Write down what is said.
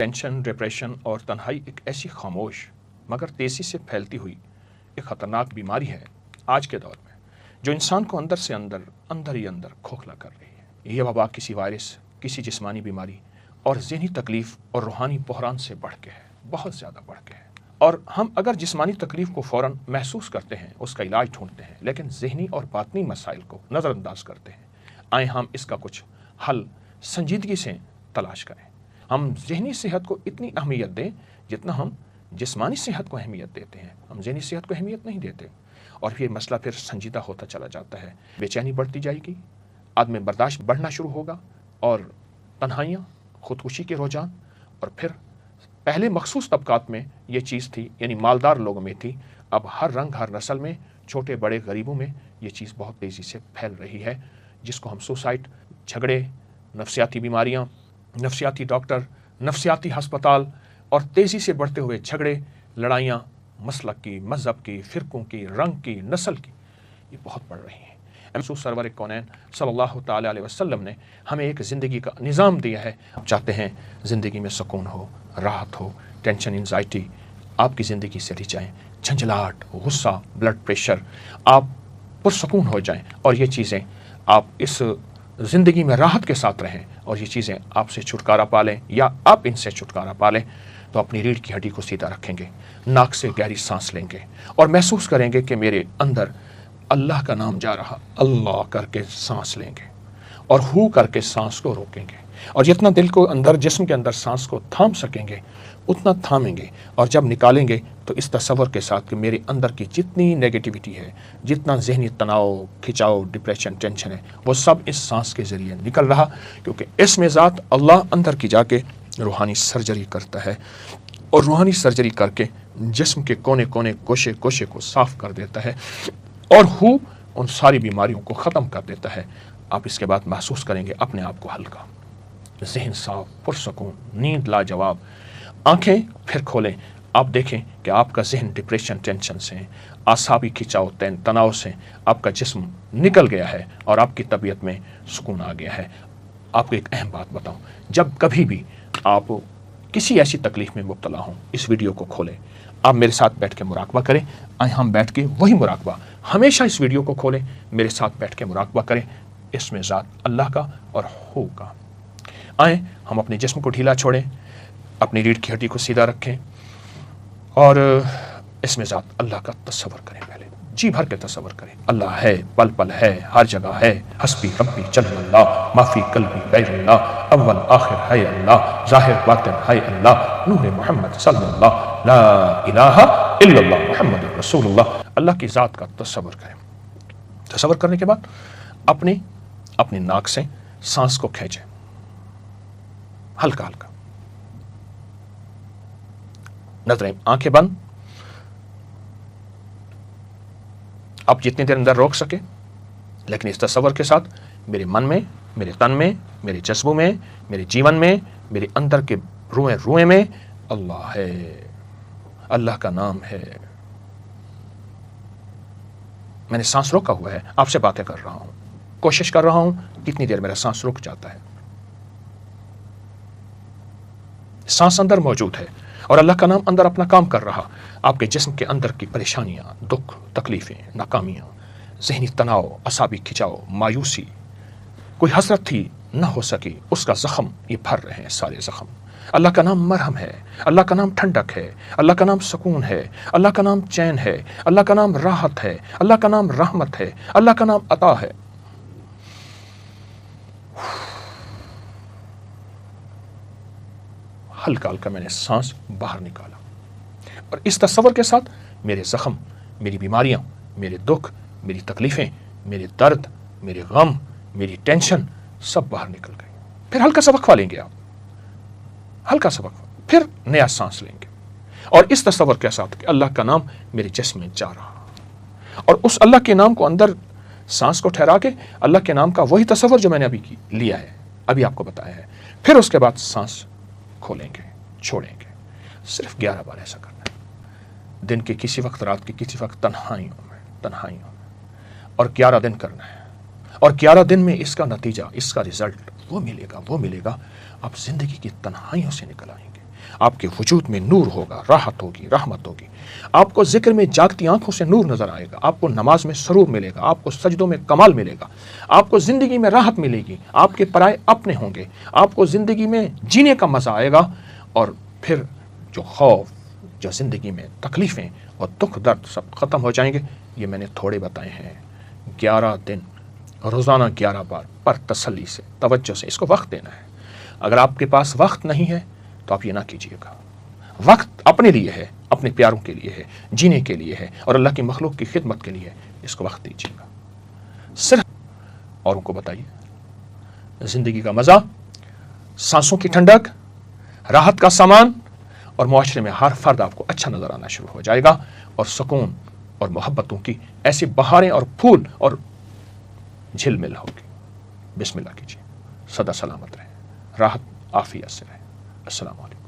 Tension, depression اور تنہائی ایک ایسی خاموش مگر تیزی سے پھیلتی ہوئی ایک خطرناک بیماری ہے آج کے دور میں، جو انسان کو اندر سے اندر ہی کھوکھلا کر رہی ہے۔ یہ وبا کسی وائرس، کسی جسمانی بیماری اور ذہنی تکلیف اور روحانی بحران سے بڑھ کے ہے، بہت زیادہ بڑھ کے ہے۔ اور ہم اگر جسمانی تکلیف کو فوراً محسوس کرتے ہیں، اس کا علاج ڈھونڈتے ہیں، لیکن ذہنی اور باطنی مسائل کو نظر انداز کرتے ہیں۔ آئیں ہم اس کا کچھ حل سنجیدگی سے تلاش کریں۔ ہم ذہنی صحت کو اتنی اہمیت دیں جتنا ہم جسمانی صحت کو اہمیت دیتے ہیں۔ ہم ذہنی صحت کو اہمیت نہیں دیتے، اور یہ مسئلہ پھر سنجیدہ ہوتا چلا جاتا ہے۔ بے چینی بڑھتی جائے گی، عدم برداشت بڑھنا شروع ہوگا، اور تنہائیاں، خودکشی کے رجحان، اور پھر پہلے مخصوص طبقات میں یہ چیز تھی، یعنی مالدار لوگوں میں تھی، اب ہر رنگ ہر نسل میں، چھوٹے بڑے غریبوں میں یہ چیز بہت تیزی سے پھیل رہی ہے، جس کو ہم سوسائڈ، جھگڑے، نفسیاتی بیماریاں، نفسیاتی ڈاکٹر، نفسیاتی ہسپتال، اور تیزی سے بڑھتے ہوئے جھگڑے، لڑائیاں مسلک کی، مذہب کی، فرقوں کی، رنگ کی، نسل کی، یہ بہت بڑھ رہی ہیں۔ رسول سرور کونین صلی اللہ تعالیٰ علیہ وسلم نے ہمیں ایک زندگی کا نظام دیا ہے۔ آپ چاہتے ہیں زندگی میں سکون ہو، راحت ہو، ٹینشن، انزائٹی آپ کی زندگی سے ہٹ جائیں، جھنجھلاہٹ، غصہ، بلڈ پریشر، آپ پرسکون ہو جائیں، اور یہ چیزیں آپ اس زندگی میں راحت کے ساتھ رہیں، اور یہ چیزیں آپ سے چھٹکارا پا لیں، یا آپ ان سے چھٹکارا پا لیں، تو اپنی ریڑھ کی ہڈی کو سیدھا رکھیں گے، ناک سے گہری سانس لیں گے، اور محسوس کریں گے کہ میرے اندر اللہ کا نام جا رہا، اللہ کر کے سانس لیں گے، اور ہو کر کے سانس کو روکیں گے، اور جتنا دل کو اندر، جسم کے اندر سانس کو تھام سکیں گے اتنا تھامیں گے، اور جب نکالیں گے تو اس تصور کے ساتھ کہ میرے اندر کی جتنی نیگیٹیوٹی ہے، جتنا ذہنی تناؤ، کھچاؤ، ڈپریشن، ٹینشن ہے، وہ سب اس سانس کے ذریعے نکل رہا، کیونکہ اس میں ذات اللہ اندر کی جا کے روحانی سرجری کرتا ہے، اور روحانی سرجری کر کے جسم کے کونے کونے، گوشے گوشے کو صاف کر دیتا ہے، اور ہو ان ساری بیماریوں کو ختم کر دیتا ہے۔ آپ اس کے بعد محسوس کریں گے اپنے آپ کو ہلکا، ذہن صاف، پرسکون، نیند لاجواب۔ آنکھیں پھر کھولیں، آپ دیکھیں کہ آپ کا ذہن ڈپریشن، ٹینشن سے، اعصابی کھچاؤ، تناؤ سے آپ کا جسم نکل گیا ہے، اور آپ کی طبیعت میں سکون آ گیا ہے۔ آپ کو ایک اہم بات بتاؤں، جب کبھی بھی آپ کسی ایسی تکلیف میں مبتلا ہوں، اس ویڈیو کو کھولیں، آپ میرے ساتھ بیٹھ کے مراقبہ کریں۔ آئیں ہم بیٹھ کے وہی مراقبہ، ہمیشہ اس ویڈیو کو کھولیں، میرے ساتھ بیٹھ کے مراقبہ کریں، اس میں ذات اللہ کا اور ہو کا۔ آئیں ہم اپنے جسم کو ڈھیلا چھوڑیں، اپنی ریڑھ کی ہڈی کو سیدھا رکھیں، اور اس میں ذات اللہ کا تصور کریں۔ پہلے جی بھر کے تصور کریں، اللہ ہے، پل پل ہے، ہر جگہ ہے، حسبی ربی جل اللہ، ما فی قلبی غیر اللہ، اول آخر ہے اللہ، ظاہر باطن ہے اللہ، نور محمد صلی اللہ، لا الہ الا اللہ محمد رسول اللہ۔ اللہ کی ذات کا تصور کریں۔ تصور کرنے کے بعد اپنی ناک سے سانس کو کھینچیں، ہلکا ہلکا، نظریں، آنکھیں بند۔ آپ جتنی دیر اندر روک سکے، لیکن اس تصور کے ساتھ میرے من میں، میرے تن میں، میرے جذبوں میں، میرے جیون میں، میرے اندر کے روئیں میں اللہ ہے، اللہ کا نام ہے۔ میں نے سانس روکا ہوا ہے، آپ سے باتیں کر رہا ہوں، کوشش کر رہا ہوں، کتنی دیر میرا سانس رک جاتا ہے۔ سانس اندر موجود ہے، اور اللہ کا نام اندر اپنا کام کر رہا۔ آپ کے جسم کے اندر کی پریشانیاں، دکھ، تکلیفیں، ناکامیاں، ذہنی تناؤ، اعصابی کھچاؤ، مایوسی، کوئی حسرت تھی نہ ہو سکی، اس کا زخم یہ بھر رہے ہیں، سارے زخم۔ اللہ کا نام مرہم ہے، اللہ کا نام ٹھنڈک ہے، اللہ کا نام سکون ہے، اللہ کا نام چین ہے، اللہ کا نام راحت ہے، اللہ کا نام رحمت ہے، اللہ کا نام عطا ہے۔ ہلکا ہلکا میں نے سانس باہر نکالا، اور اس تصور کے ساتھ میرے زخم، میری بیماریاں، میرے دکھ، میری تکلیفیں، میرے درد، میرے غم، میری ٹینشن سب باہر نکل گئی۔ پھر ہلکا سا وقفہ لیں گے، آپ ہلکا سا وقفہ، پھر نیا سانس لیں گے، اور اس تصور کے ساتھ کہ اللہ کا نام میرے جسم میں جا رہا، اور اس اللہ کے نام کو اندر سانس کو ٹھہرا کے اللہ کے نام کا وہی تصور جو میں نے ابھی لیا ہے، ابھی آپ کو بتایا ہے، پھر اس کے بعد سانس کھولیں گے، چھوڑیں گے۔ صرف 11 بار ایسا کرنا ہے، دن کے کسی وقت، رات کے کسی وقت، تنہائیوں میں، اور 11 دن کرنا ہے، اور 11 دن میں اس کا نتیجہ، اس کا رزلٹ وہ ملے گا، آپ زندگی کی تنہائیوں سے نکل آئیں گے، آپ کے وجود میں نور ہوگا، راحت ہوگی، رحمت ہوگی، آپ کو ذکر میں جاگتی آنکھوں سے نور نظر آئے گا، آپ کو نماز میں سرور ملے گا، آپ کو سجدوں میں کمال ملے گا، آپ کو زندگی میں راحت ملے گی، آپ کے پرائے اپنے ہوں گے، آپ کو زندگی میں جینے کا مزہ آئے گا، اور پھر جو خوف، جو زندگی میں تکلیفیں اور دکھ درد سب ختم ہو جائیں گے۔ یہ میں نے تھوڑے بتائے ہیں، 11 دن روزانہ 11 بار پر تسلی سے، توجہ سے، اس کو وقت دینا ہے۔ اگر آپ کے پاس وقت نہیں ہے تو آپ یہ نہ کیجیے گا۔ وقت اپنے لیے ہے، اپنے پیاروں کے لیے ہے، جینے کے لیے ہے، اور اللہ کی مخلوق کی خدمت کے لیے ہے، اس کو وقت دیجیے گا۔ صرف اوروں کو بتائیے زندگی کا مزہ، سانسوں کی ٹھنڈک، راحت کا سامان، اور معاشرے میں ہر فرد آپ کو اچھا نظر آنا شروع ہو جائے گا، اور سکون اور محبتوں کی ایسی بہاریں اور پھول اور جھل مل ہوگی۔ بسم اللہ کیجیے، سدا سلامت رہے، راحت عافیت سے رہے۔ السلام علیکم۔